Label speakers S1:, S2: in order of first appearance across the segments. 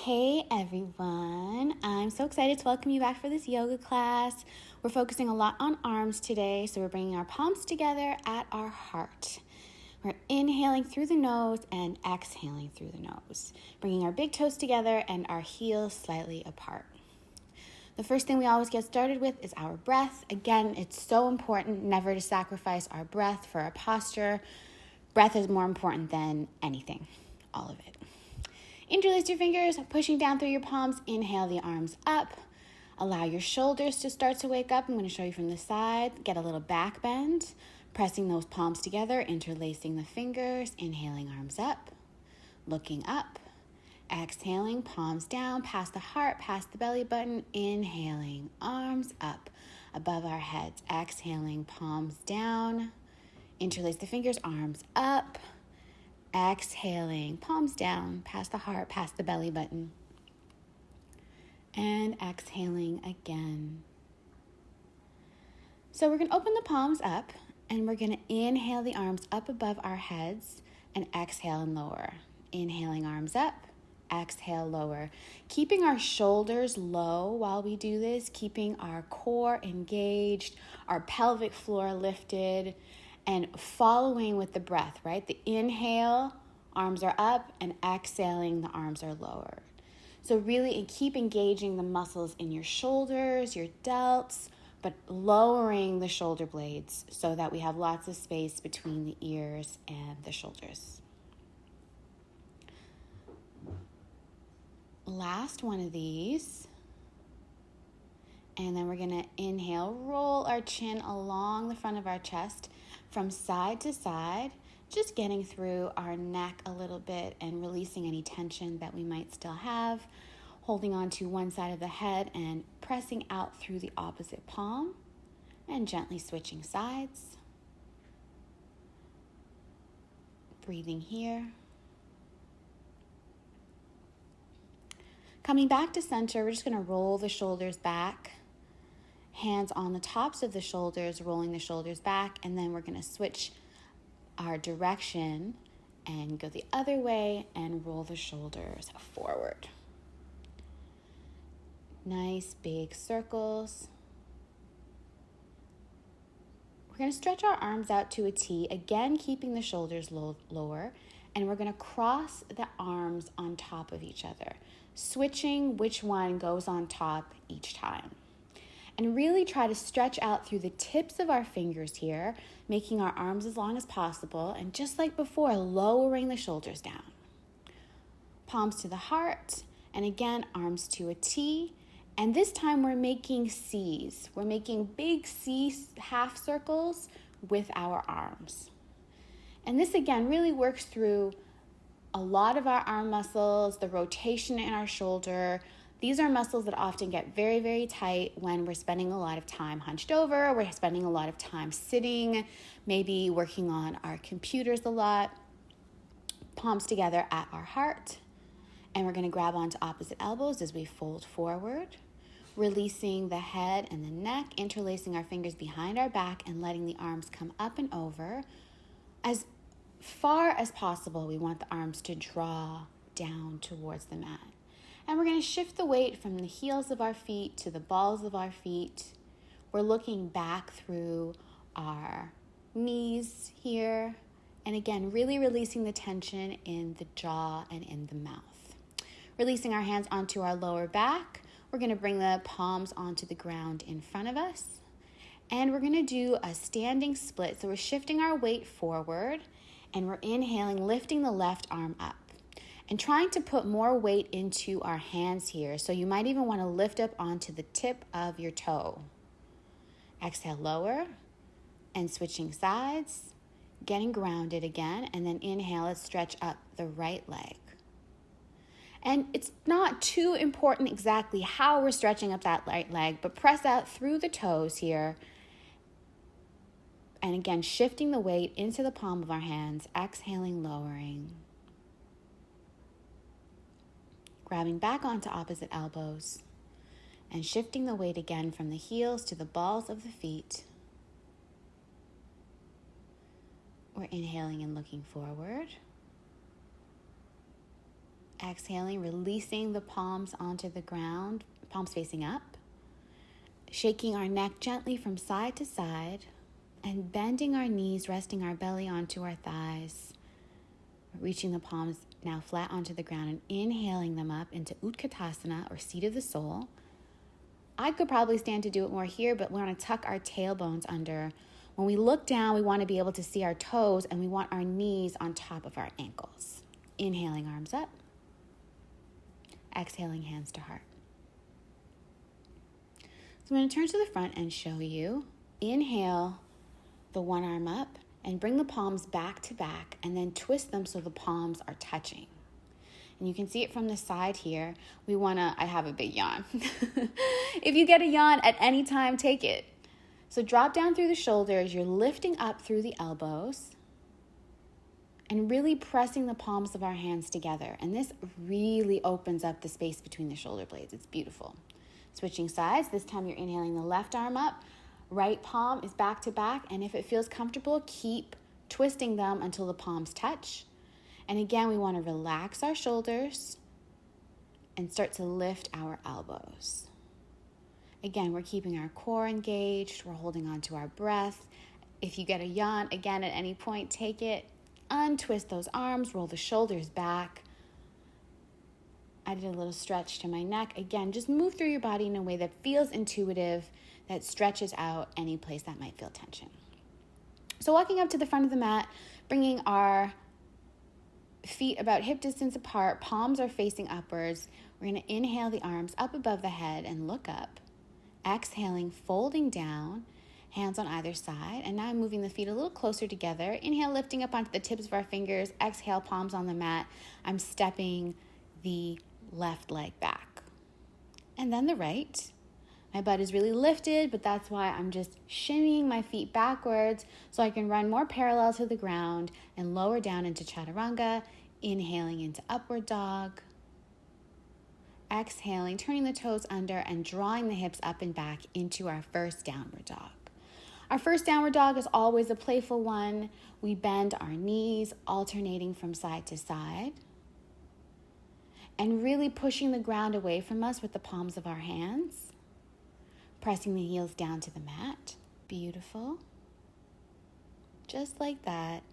S1: Hey everyone, I'm so excited to welcome you back for this yoga class. We're focusing a lot on arms today, so we're bringing our palms together at our heart. We're inhaling through the nose and exhaling through the nose, bringing our big toes together and our heels slightly apart. The first thing we always get started with is our breath. Again, it's so important never to sacrifice our breath for our posture. Breath is more important than anything, all of it. Interlace your fingers, pushing down through your palms. Inhale the arms up. Allow your shoulders to start to wake up. I'm going to show you from the side. Get a little back bend. Pressing those palms together, interlacing the fingers. Inhaling, arms up. Looking up. Exhaling, palms down, past the heart, past the belly button. Inhaling, arms up above our heads. Exhaling, palms down. Interlace the fingers, arms up. Exhaling, palms down, past the heart, past the belly button. And exhaling again. So we're going to open the palms up and we're going to inhale the arms up above our heads and exhale and lower. Inhaling, arms up, exhale, lower. Keeping our shoulders low while we do this, keeping our core engaged, our pelvic floor lifted, and following with the breath, right? The inhale, arms are up, and exhaling, the arms are lower. So really keep engaging the muscles in your shoulders, your delts, but lowering the shoulder blades so that we have lots of space between the ears and the shoulders. Last one of these. And then we're going to inhale, roll our chin along the front of our chest from side to side, just getting through our neck a little bit and releasing any tension that we might still have, holding on to one side of the head and pressing out through the opposite palm and gently switching sides. Breathing here. Coming back to center, we're just going to roll the shoulders back. Hands on the tops of the shoulders, rolling the shoulders back, and then we're going to switch our direction and go the other way and roll the shoulders forward. Nice big circles. We're going to stretch our arms out to a T, again keeping the shoulders lower, and we're going to cross the arms on top of each other, switching which one goes on top each time. And really try to stretch out through the tips of our fingers here, making our arms as long as possible. And just like before, lowering the shoulders down. Palms to the heart. And again, arms to a T. And this time we're making C's. We're making big C half circles with our arms. And this again really works through a lot of our arm muscles, the rotation in our shoulder. These are muscles that often get very, very tight when we're spending a lot of time hunched over, we're spending a lot of time sitting, maybe working on our computers a lot. Palms together at our heart. And we're going to grab onto opposite elbows as we fold forward, releasing the head and the neck, interlacing our fingers behind our back and letting the arms come up and over. As far as possible, we want the arms to draw down towards the mat. And we're going to shift the weight from the heels of our feet to the balls of our feet. We're looking back through our knees here. And again, really releasing the tension in the jaw and in the mouth. Releasing our hands onto our lower back. We're going to bring the palms onto the ground in front of us. And we're going to do a standing split. So we're shifting our weight forward and we're inhaling, lifting the left arm up. And trying to put more weight into our hands here. So you might even want to lift up onto the tip of your toe. Exhale, lower, and switching sides, getting grounded again, and then inhale, let's stretch up the right leg. And it's not too important exactly how we're stretching up that right leg, but press out through the toes here. And again, shifting the weight into the palm of our hands, exhaling, lowering. Grabbing back onto opposite elbows and shifting the weight again from the heels to the balls of the feet. We're inhaling and looking forward. Exhaling, releasing the palms onto the ground, palms facing up. Shaking our neck gently from side to side and bending our knees, resting our belly onto our thighs. Reaching the palms now flat onto the ground and inhaling them up into Utkatasana, or seat of the soul. I could probably stand to do it more here, but we're going to tuck our tailbones under. When we look down, we want to be able to see our toes, and we want our knees on top of our ankles. Inhaling, arms up. Exhaling, hands to heart. So I'm going to turn to the front and show you. Inhale the one arm up and bring the palms back to back, and then twist them so the palms are touching. And you can see it from the side here. I have a big yawn. If you get a yawn at any time, take it. So drop down through the shoulders. You're lifting up through the elbows and really pressing the palms of our hands together. And this really opens up the space between the shoulder blades. It's beautiful. Switching sides. This time you're inhaling the left arm up. Right palm is back to back, and if it feels comfortable, keep twisting them until the palms touch. And again, we want to relax our shoulders and start to lift our elbows. Again, we're keeping our core engaged. We're holding on to our breath. If you get a yawn, again, at any point, take it. Untwist those arms, roll the shoulders back. I did a little stretch to my neck. Again, just move through your body in a way that feels intuitive, that stretches out any place that might feel tension. So walking up to the front of the mat, bringing our feet about hip distance apart, palms are facing upwards. We're going to inhale the arms up above the head and look up. Exhaling, folding down, hands on either side. And now I'm moving the feet a little closer together. Inhale, lifting up onto the tips of our fingers. Exhale, palms on the mat. I'm stepping the left leg back. And then the right. My butt is really lifted, but that's why I'm just shimmying my feet backwards so I can run more parallel to the ground and lower down into chaturanga, inhaling into upward dog. Exhaling, turning the toes under and drawing the hips up and back into our first downward dog. Our first downward dog is always a playful one. We bend our knees, alternating from side to side, and really pushing the ground away from us with the palms of our hands. Pressing the heels down to the mat. Beautiful. Just like that.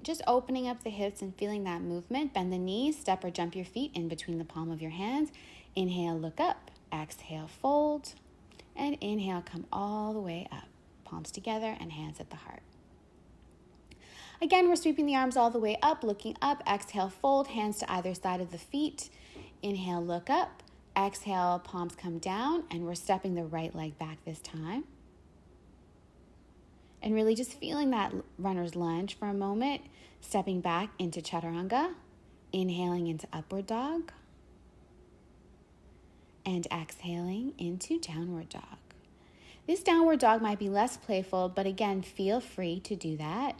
S1: Just opening up the hips and feeling that movement. Bend the knees, step or jump your feet in between the palm of your hands. Inhale, look up. Exhale, fold. And inhale, come all the way up. Palms together and hands at the heart. Again, we're sweeping the arms all the way up, looking up. Exhale, fold, hands to either side of the feet. Inhale, look up. Exhale, palms come down, and we're stepping the right leg back this time. And really just feeling that runner's lunge for a moment, stepping back into chaturanga, inhaling into upward dog, and exhaling into downward dog. This downward dog might be less playful, but again, feel free to do that.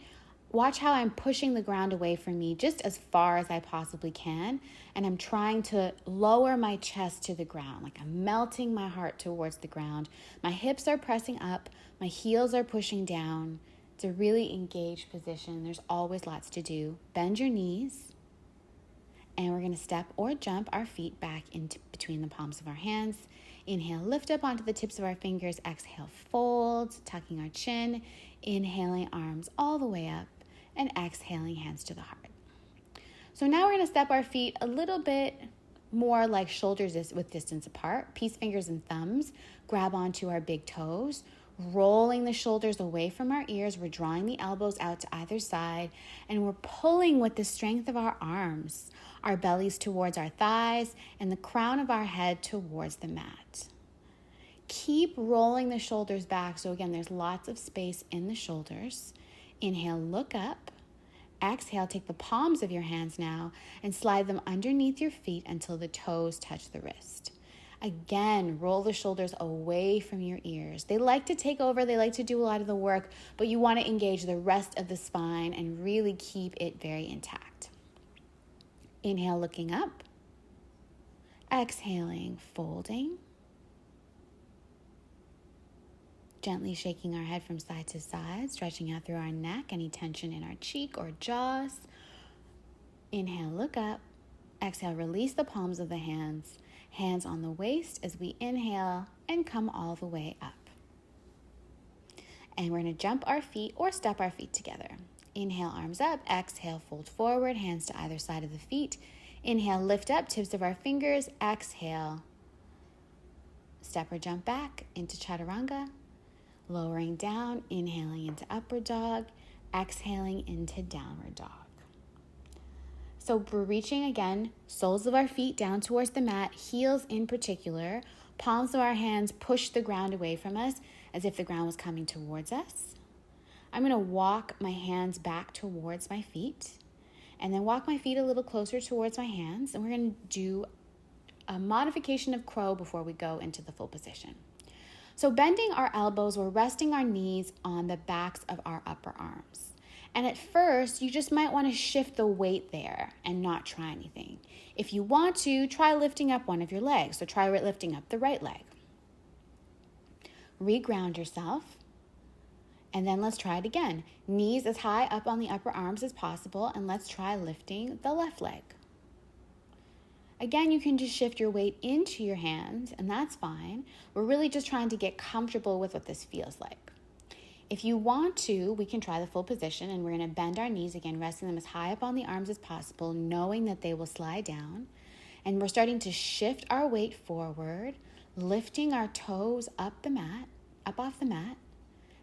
S1: Watch how I'm pushing the ground away from me just as far as I possibly can. And I'm trying to lower my chest to the ground, like I'm melting my heart towards the ground. My hips are pressing up. My heels are pushing down. It's a really engaged position. There's always lots to do. Bend your knees. And we're going to step or jump our feet back into between the palms of our hands. Inhale, lift up onto the tips of our fingers. Exhale, fold, tucking our chin. Inhaling, arms all the way up. And exhaling, hands to the heart. So now we're going to step our feet a little bit more like shoulders with distance apart. Peace fingers and thumbs grab onto our big toes, rolling the shoulders away from our ears. We're drawing the elbows out to either side, and we're pulling with the strength of our arms, our bellies towards our thighs, and the crown of our head towards the mat. Keep rolling the shoulders back. So again, there's lots of space in the shoulders. Inhale, look up. Exhale, take the palms of your hands now and slide them underneath your feet until the toes touch the wrist. Again, roll the shoulders away from your ears. They like to take over, they like to do a lot of the work, but you want to engage the rest of the spine and really keep it very intact. Inhale, looking up. Exhaling, folding. Gently shaking our head from side to side, stretching out through our neck, any tension in our cheek or jaws. Inhale, look up. Exhale, release the palms of the hands. Hands on the waist as we inhale and come all the way up. And we're going to jump our feet or step our feet together. Inhale, arms up. Exhale, fold forward, hands to either side of the feet. Inhale, lift up, tips of our fingers. Exhale, step or jump back into chaturanga. Lowering down, inhaling into upward dog. Exhaling into downward dog. So we're reaching again, soles of our feet down towards the mat, heels in particular. Palms of our hands push the ground away from us as if the ground was coming towards us. I'm going to walk my hands back towards my feet and then walk my feet a little closer towards my hands. And we're going to do a modification of crow before we go into the full position. So bending our elbows, we're resting our knees on the backs of our upper arms. And at first, you just might want to shift the weight there and not try anything. If you want to, try lifting up one of your legs. So try lifting up the right leg. Reground yourself. And then let's try it again. Knees as high up on the upper arms as possible. And let's try lifting the left leg. Again, you can just shift your weight into your hands, and that's fine. We're really just trying to get comfortable with what this feels like. If you want to, we can try the full position, and we're going to bend our knees again, resting them as high up on the arms as possible, knowing that they will slide down. And we're starting to shift our weight forward, lifting our toes up off the mat,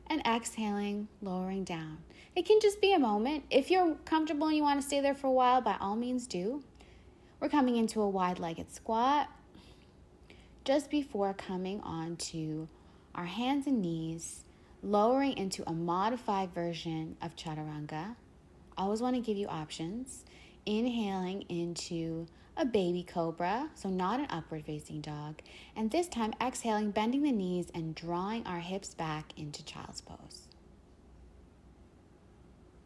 S1: and exhaling, lowering down. It can just be a moment. If you're comfortable and you want to stay there for a while, by all means do. We're coming into a wide-legged squat just before coming onto our hands and knees, lowering into a modified version of chaturanga. Always want to give you options. Inhaling into a baby cobra, so not an upward facing dog. And this time exhaling, bending the knees and drawing our hips back into child's pose.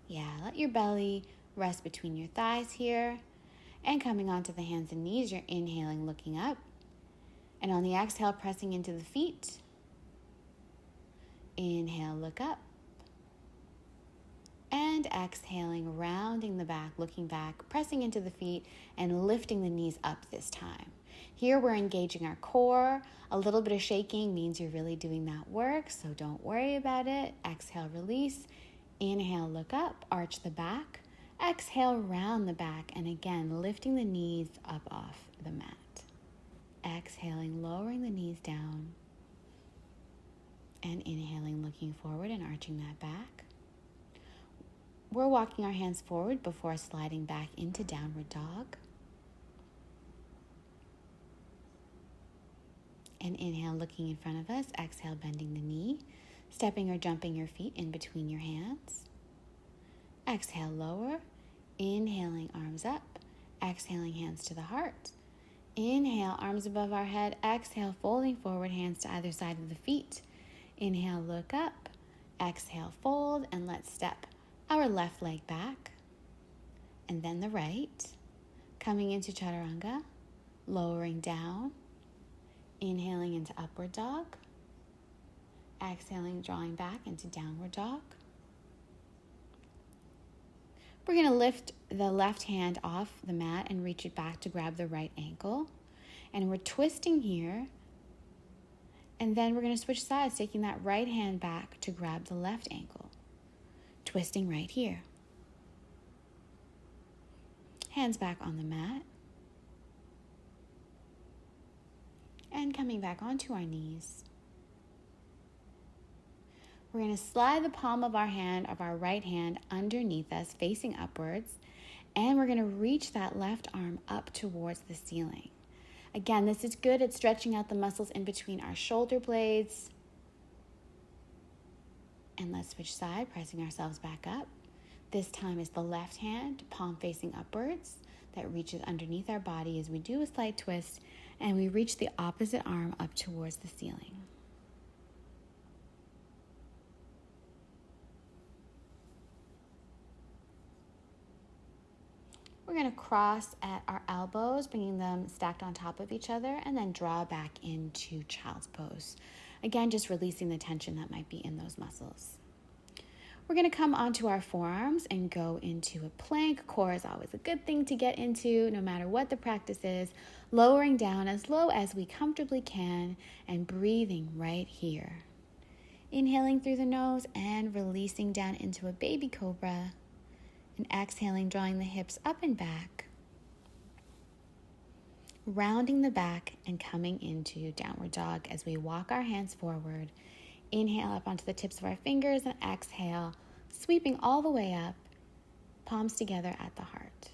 S1: Yeah, let your belly rest between your thighs here. And coming onto the hands and knees, you're inhaling, looking up. And on the exhale, pressing into the feet. Inhale, look up. And exhaling, rounding the back, looking back, pressing into the feet, and lifting the knees up this time. Here we're engaging our core. A little bit of shaking means you're really doing that work, so don't worry about it. Exhale, release. Inhale, look up, arch the back. Exhale, round the back, and again, lifting the knees up off the mat. Exhaling, lowering the knees down. And inhaling, looking forward and arching that back. We're walking our hands forward before sliding back into downward dog. And inhale, looking in front of us. Exhale, bending the knee, stepping or jumping your feet in between your hands. Exhale, lower. Inhaling, arms up. Exhaling, hands to the heart. Inhale, arms above our head. Exhale, folding forward, hands to either side of the feet. Inhale, look up. Exhale, fold, and let's step our left leg back. And then the right. Coming into chaturanga. Lowering down. Inhaling into upward dog. Exhaling, drawing back into downward dog. We're going to lift the left hand off the mat and reach it back to grab the right ankle. And we're twisting here. And then we're going to switch sides, taking that right hand back to grab the left ankle. Twisting right here. Hands back on the mat. And coming back onto our knees. We're going to slide the palm of our right hand underneath us, facing upwards. And we're going to reach that left arm up towards the ceiling. Again, this is good at stretching out the muscles in between our shoulder blades. And let's switch side, pressing ourselves back up. This time is the left hand, palm facing upwards, that reaches underneath our body as we do a slight twist, and we reach the opposite arm up towards the ceiling. We're going to cross at our elbows, bringing them stacked on top of each other, and then draw back into child's pose. Again, just releasing the tension that might be in those muscles. We're going to come onto our forearms and go into a plank. Core is always a good thing to get into, no matter what the practice is. Lowering down as low as we comfortably can and breathing right here. Inhaling through the nose and releasing down into a baby cobra. And exhaling, drawing the hips up and back. Rounding the back and coming into downward dog as we walk our hands forward. Inhale up onto the tips of our fingers and exhale, sweeping all the way up, palms together at the heart.